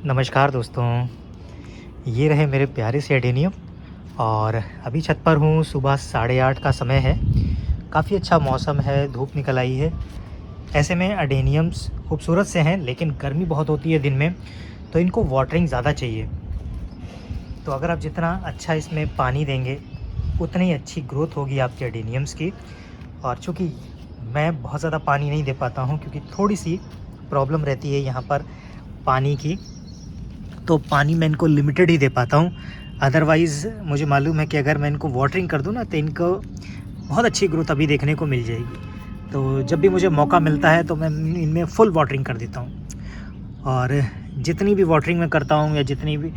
नमस्कार दोस्तों, ये रहे मेरे प्यारे से एडेनियम। और अभी छत पर हूँ। सुबह 8:30 का समय है। काफ़ी अच्छा मौसम है, धूप निकल आई है। ऐसे में एडेनियम्स खूबसूरत से हैं, लेकिन गर्मी बहुत होती है दिन में, तो इनको वाटरिंग ज़्यादा चाहिए। तो अगर आप जितना अच्छा इसमें पानी देंगे, उतनी ही अच्छी ग्रोथ होगी आपके एडेनियम्स की। और चूँकि मैं बहुत ज़्यादा पानी नहीं दे पाता हूँ, क्योंकि थोड़ी-सी प्रॉब्लम रहती है यहाँ पर पानी की, तो पानी मैं इनको लिमिटेड ही दे पाता हूँ। अदरवाइज़ मुझे मालूम है कि अगर मैं इनको वाटरिंग कर दूँ ना, तो इनको बहुत अच्छी ग्रोथ अभी देखने को मिल जाएगी। तो जब भी मुझे मौका मिलता है तो मैं इनमें फुल वाटरिंग कर देता हूँ। और जितनी भी वाटरिंग मैं करता हूँ या जितनी भी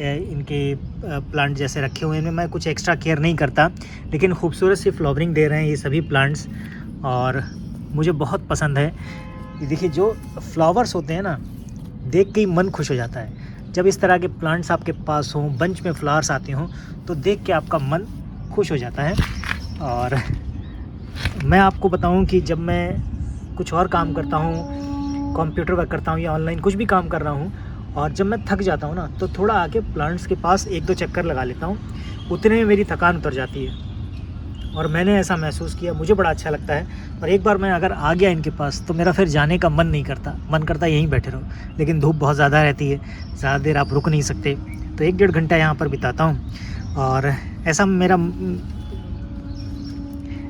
इनके प्लांट जैसे रखे हुए हैं, इनमें मैं कुछ एक्स्ट्रा केयर नहीं करता, लेकिन खूबसूरत सी फ्लावरिंग दे रहे हैं ये सभी प्लांट्स, और मुझे बहुत पसंद है। ये देखिए, जो फ्लावर्स होते हैं ना, देख के ही मन खुश हो जाता है। जब इस तरह के प्लांट्स आपके पास हों, बंच में फ्लावर्स आते हों, तो देख के आपका मन खुश हो जाता है। और मैं आपको बताऊं कि जब मैं कुछ और काम करता हूं, कंप्यूटर वर्क करता हूं या ऑनलाइन कुछ भी काम कर रहा हूं, और जब मैं थक जाता हूं ना, तो थोड़ा आके प्लांट्स के पास 1-2 चक्कर लगा लेता हूं। उतने में मेरी थकान उतर जाती है, और मैंने ऐसा महसूस किया, मुझे बड़ा अच्छा लगता है। और एक बार मैं अगर आ गया इनके पास, तो मेरा फिर जाने का मन नहीं करता, मन करता है यहीं बैठे रहो। लेकिन धूप बहुत ज़्यादा रहती है, ज़्यादा देर आप रुक नहीं सकते, तो 1-1.5 घंटा यहाँ पर बिताता हूँ। और ऐसा मेरा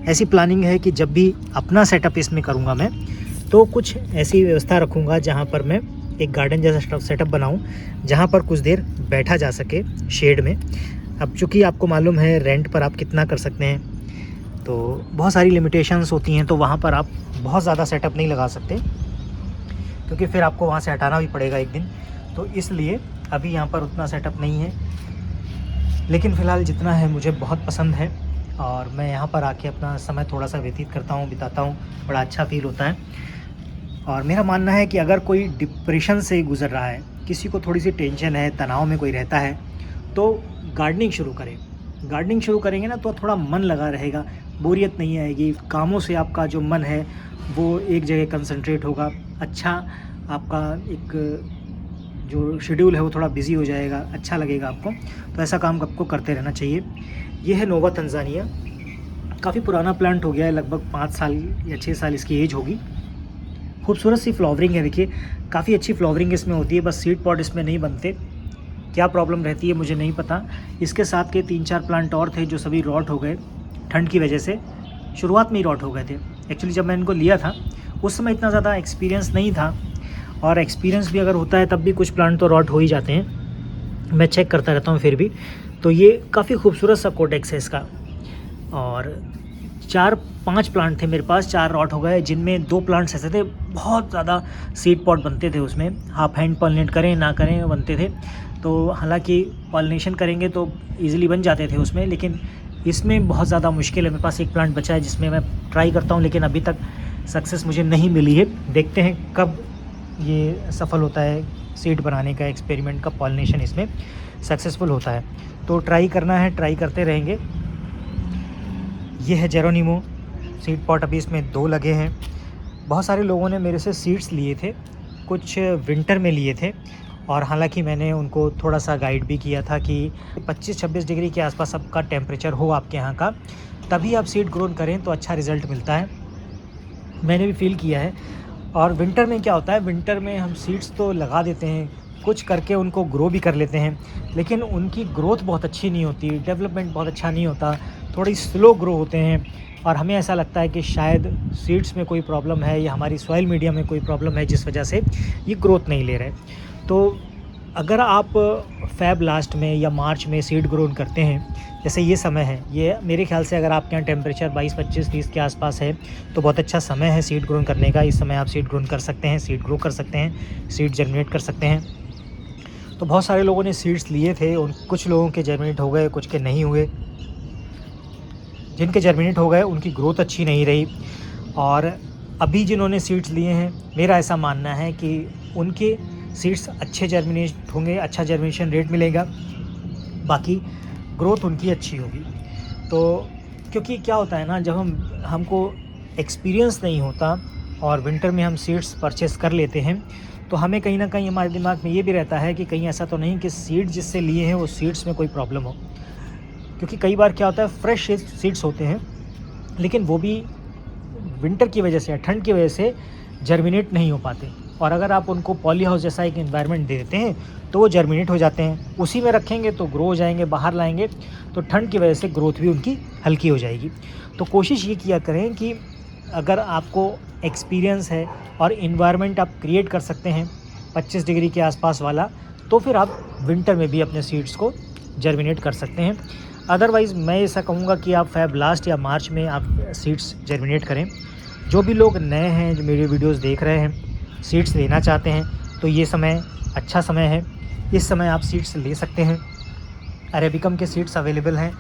ऐसी प्लानिंग है कि जब भी अपना सेटअप इसमें करूँगा मैं, तो कुछ ऐसी व्यवस्था रखूँगा जहाँ पर मैं एक गार्डन जैसा सेटअप बनाऊँ, जहाँ पर कुछ देर बैठा जा सके शेड में। अब चूँकि आपको मालूम है रेंट पर आप कितना कर सकते हैं, तो बहुत सारी लिमिटेशंस होती हैं, तो वहाँ पर आप बहुत ज़्यादा सेटअप नहीं लगा सकते, क्योंकि फिर आपको वहाँ से हटाना भी पड़ेगा एक दिन। तो इसलिए अभी यहाँ पर उतना सेटअप नहीं है, लेकिन फ़िलहाल जितना है मुझे बहुत पसंद है, और मैं यहाँ पर आके अपना समय थोड़ा सा व्यतीत करता हूँ, बिताता हूँ। बड़ा अच्छा फ़ील होता है। और मेरा मानना है कि अगर कोई डिप्रेशन से गुज़र रहा है, किसी को थोड़ी सी टेंशन है, तनाव में कोई रहता है, तो गार्डनिंग शुरू करें। गार्डनिंग शुरू करेंगे ना, तो थोड़ा मन लगा रहेगा, बोरियत नहीं आएगी, कामों से आपका जो मन है वो एक जगह कंसंट्रेट होगा। अच्छा, आपका एक जो शेड्यूल है वो थोड़ा बिज़ी हो जाएगा, अच्छा लगेगा आपको। तो ऐसा काम आपको करते रहना चाहिए। ये है नोवा तंजानिया। काफ़ी पुराना प्लांट हो गया है, लगभग 5 साल या 6 साल इसकी एज होगी। खूबसूरत सी फ्लावरिंग है, देखिए काफ़ी अच्छी फ्लावरिंग इसमें होती है, बस सीड पॉट इसमें नहीं बनते। क्या प्रॉब्लम रहती है मुझे नहीं पता। इसके साथ के 3-4 प्लांट और थे जो सभी रॉट हो गए ठंड की वजह से। शुरुआत में ही रॉट हो गए थे। एक्चुअली जब मैं इनको लिया था, उस समय इतना ज़्यादा एक्सपीरियंस नहीं था, और एक्सपीरियंस भी अगर होता है तब भी कुछ प्लांट तो रॉट हो ही जाते हैं। मैं चेक करता रहता हूँ फिर भी। तो ये काफ़ी खूबसूरत सा कोडेक्स है इसका। और 4-5 प्लांट थे मेरे पास, 4 रॉट हो गए, जिनमें 2 प्लांट्स ऐसे थे बहुत ज़्यादा सीड पॉट बनते थे उसमें। हाफ हैंड पॉलिनेट करें ना करें बनते थे। तो हालांकि पॉलिनेशन करेंगे तो ईज़िली बन जाते थे उसमें, लेकिन इसमें बहुत ज़्यादा मुश्किल है। मेरे पास एक प्लांट बचा है जिसमें मैं ट्राई करता हूँ, लेकिन अभी तक सक्सेस मुझे नहीं मिली है। देखते हैं कब ये सफल होता है, सीड बनाने का एक्सपेरिमेंट का पॉलिनेशन इसमें सक्सेसफुल होता है। तो ट्राई करना है, ट्राई करते रहेंगे। ये है जेरोनिमो सीड पॉट, अभी इसमें 2 लगे हैं। बहुत सारे लोगों ने मेरे से सीड्स लिए थे, कुछ विंटर में लिए थे, और हालांकि मैंने उनको थोड़ा सा गाइड भी किया था कि 25-26 डिग्री के आसपास आपका टेम्परेचर हो आपके यहाँ का, तभी आप सीड ग्रोन करें तो अच्छा रिज़ल्ट मिलता है। मैंने भी फील किया है। और विंटर में क्या होता है, विंटर में हम सीड्स तो लगा देते हैं, कुछ करके उनको ग्रो भी कर लेते हैं, लेकिन उनकी ग्रोथ बहुत अच्छी नहीं होती, डेवलपमेंट बहुत अच्छा नहीं होता, थोड़ी स्लो ग्रो होते हैं। और हमें ऐसा लगता है कि शायद सीड्स में कोई प्रॉब्लम है या हमारी सॉइल मीडिया में कोई प्रॉब्लम है, जिस वजह से ये ग्रोथ नहीं ले रहे। तो अगर आप फ़ेब लास्ट में या मार्च में सीड ग्रोन करते हैं, जैसे ये समय है, ये मेरे ख़्याल से अगर आपके यहाँ टेम्परेचर 22-25-30 के आसपास है, तो बहुत अच्छा समय है सीड ग्रोन करने का। इस समय आप सीड ग्रोन कर सकते हैं, सीड ग्रो कर सकते हैं, सीड जर्मिनेट कर सकते हैं। तो बहुत सारे लोगों ने सीड्स लिए थे, उन कुछ लोगों के जर्मिनेट हो गए, कुछ के नहीं हुए। जिनके जर्मिनेट हो गए उनकी ग्रोथ अच्छी नहीं रही। और अभी जिन्होंने सीड्स लिए हैं, मेरा ऐसा मानना है कि उनके सीड्स अच्छे जर्मिनेट होंगे, अच्छा जर्मिनेशन रेट मिलेगा, बाकी ग्रोथ उनकी अच्छी होगी। तो क्योंकि क्या होता है ना, जब हमको एक्सपीरियंस नहीं होता और विंटर में हम सीड्स परचेस कर लेते हैं, तो हमें कहीं ना कहीं हमारे दिमाग में ये भी रहता है कि कहीं ऐसा तो नहीं कि सीड जिससे लिए हैं वो सीड्स में कोई प्रॉब्लम हो, क्योंकि कई बार क्या होता है फ्रेश सीड्स होते हैं लेकिन वो भी विंटर की वजह से या ठंड की वजह से जर्मिनेट नहीं हो पाते, और अगर आप उनको पॉली हाउस जैसा एक एनवायरनमेंट दे देते हैं तो वो जर्मिनेट हो जाते हैं, उसी में रखेंगे तो ग्रो हो जाएंगे, बाहर लाएंगे तो ठंड की वजह से ग्रोथ भी उनकी हल्की हो जाएगी। तो कोशिश ये किया करें कि अगर आपको एक्सपीरियंस है और इन्वायरमेंट आप क्रिएट कर सकते हैं 25 डिग्री के आसपास वाला, तो फिर आप विंटर में भी अपने सीड्स को जर्मिनेट कर सकते हैं। अदरवाइज़ मैं ऐसा कहूँगा कि आप फेब लास्ट या मार्च में आप सीड्स जर्मिनेट करें। जो भी लोग नए हैं जो मेरे वीडियोस देख रहे हैं, सीड्स लेना चाहते हैं, तो ये समय अच्छा समय है, इस समय आप सीड्स ले सकते हैं। अरेबिकम के सीड्स अवेलेबल हैं,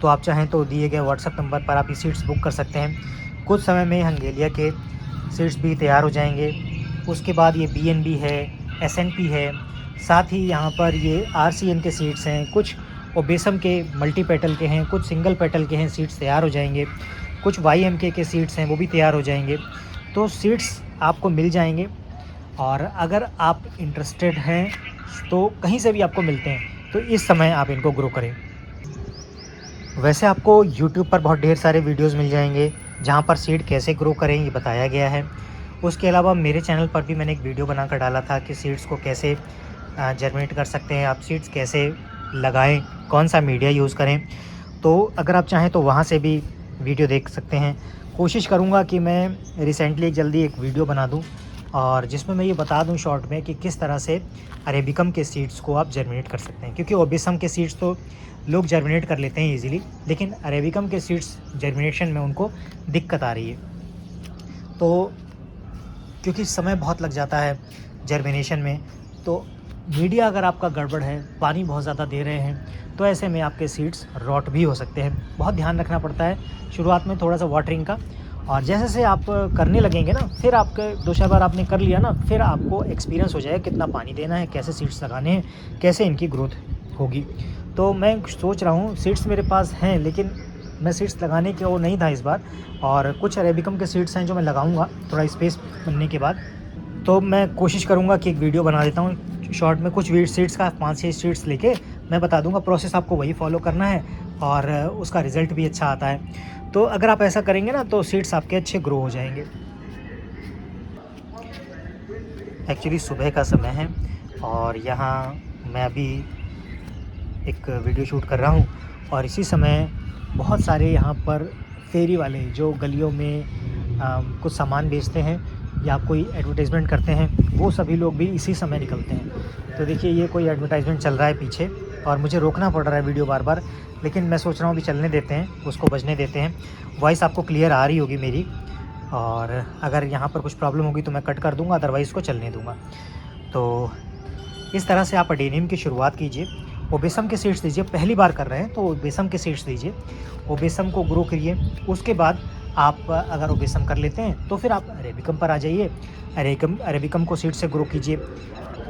तो आप चाहें तो दिए गए व्हाट्सएप नंबर पर आप ये सीड्स बुक कर सकते हैं। कुछ समय में हंगेलिया के सीड्स भी तैयार हो जाएंगे। उसके बाद ये BNB है, SNP है, साथ ही यहाँ पर ये RCN के सीड्स हैं, कुछ ओबेसम के मल्टी पेटल के हैं, कुछ सिंगल पेटल के हैं, सीड्स तैयार हो जाएंगे। कुछ YMK के सीड्स हैं, वो भी तैयार हो जाएंगे। तो सीड्स आपको मिल जाएंगे, और अगर आप इंटरेस्टेड हैं तो कहीं से भी आपको मिलते हैं, तो इस समय आप इनको ग्रो करें। वैसे आपको YouTube पर बहुत ढेर सारे वीडियोस मिल जाएंगे जहाँ पर सीड कैसे ग्रो करें ये बताया गया है। उसके अलावा मेरे चैनल पर भी मैंने एक वीडियो बनाकर डाला था कि सीड्स को कैसे जर्मिनेट कर सकते हैं, आप सीड्स कैसे लगाएं, कौन सा मीडिया यूज़ करें। तो अगर आप चाहें तो वहाँ से भी वीडियो देख सकते हैं। कोशिश करूँगा कि मैं रिसेंटली जल्दी एक वीडियो बना दूँ और जिसमें मैं ये बता दूं शॉर्ट में कि किस तरह से अरेबिकम के सीड्स को आप जर्मिनेट कर सकते हैं, क्योंकि ओबेसम के सीड्स तो लोग जर्मिनेट कर लेते हैं इजीली, लेकिन अरेबिकम के सीड्स जर्मिनेशन में उनको दिक्कत आ रही है। तो क्योंकि समय बहुत लग जाता है जर्मिनेशन में, तो मीडिया अगर आपका गड़बड़ है, पानी बहुत ज़्यादा दे रहे हैं, तो ऐसे में आपके सीड्स रॉट भी हो सकते हैं। बहुत ध्यान रखना पड़ता है शुरुआत में थोड़ा सा वाटरिंग का, और जैसे जैसे आप करने लगेंगे ना, फिर आपके 2-4 बार आपने कर लिया ना, फिर आपको एक्सपीरियंस हो जाएगा कितना पानी देना है, कैसे सीड्स लगाने हैं, कैसे इनकी ग्रोथ होगी। तो मैं सोच रहा हूँ, सीड्स मेरे पास हैं लेकिन मैं सीड्स लगाने के वो नहीं था इस बार, और कुछ अरेबिकम के सीड्स हैं जो मैं लगाऊंगा थोड़ा स्पेस बनने के बाद। तो मैं कोशिश करूँगा कि एक वीडियो बना देता हूँ शॉर्ट में, कुछ सीड्स का 5-6 सीड्स लेके मैं बता दूँगा, प्रोसेस आपको वही फॉलो करना है और उसका रिज़ल्ट भी अच्छा आता है। तो अगर आप ऐसा करेंगे ना तो सीड्स आपके अच्छे ग्रो हो जाएंगे। एक्चुअली सुबह का समय है और यहाँ मैं अभी एक वीडियो शूट कर रहा हूँ, और इसी समय बहुत सारे यहाँ पर फेरी वाले जो गलियों में कुछ सामान बेचते हैं या कोई एडवर्टाइजमेंट करते हैं, वो सभी लोग भी इसी समय निकलते हैं। तो देखिए ये कोई एडवर्टाइजमेंट चल रहा है पीछे और मुझे रोकना पड़ रहा है वीडियो बार बार, लेकिन मैं सोच रहा हूँ अभी चलने देते हैं, उसको बजने देते हैं। वॉइस आपको क्लियर आ रही होगी मेरी, और अगर यहाँ पर कुछ प्रॉब्लम होगी तो मैं कट कर दूँगा, अदरवाइज़ इसको चलने दूँगा। तो इस तरह से आप अडेनियम की शुरुआत कीजिए। ओबेसम के सीड्स दीजिए, पहली बार कर रहे हैं तो ओबेसम के सीड्स दीजिए, ओबेसम को ग्रो करिए। उसके बाद आप अगर ओबेसम कर लेते हैं तो फिर आप अरेबिकम पर आ जाइए, अरेबिकम को सीड से ग्रो कीजिए।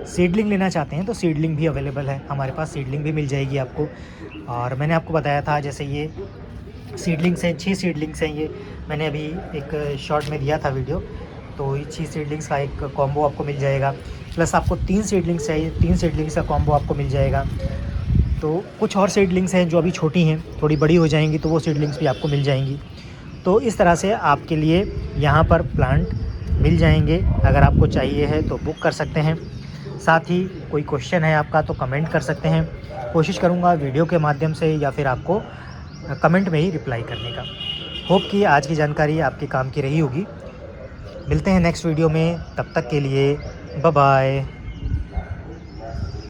सीडलिंग लेना चाहते हैं तो सीडलिंग भी अवेलेबल है, हमारे पास सीडलिंग भी मिल जाएगी आपको। और मैंने आपको बताया था जैसे ये सीडलिंग्स हैं, 6 सीडलिंग्स हैं, ये मैंने अभी एक शॉर्ट में दिया था वीडियो। तो ये 6 सीडलिंग्स का एक कॉम्बो आपको मिल जाएगा, प्लस आपको 3 सीडलिंग्स चाहिए, 3 सीडलिंग्स का कॉम्बो आपको मिल जाएगा। तो कुछ और सीडलिंग्स हैं जो अभी छोटी हैं, थोड़ी बड़ी हो जाएंगी तो वो सीडलिंग्स भी आपको मिल जाएंगी। तो इस तरह से आपके लिए यहाँ पर प्लांट मिल जाएंगे, अगर आपको चाहिए है तो बुक कर सकते हैं। साथ ही कोई क्वेश्चन है आपका तो कमेंट कर सकते हैं, कोशिश करूँगा वीडियो के माध्यम से या फिर आपको कमेंट में ही रिप्लाई करने का। होप कि आज की जानकारी आपके काम की रही होगी। मिलते हैं नेक्स्ट वीडियो में, तब तक के लिए बाय बाय।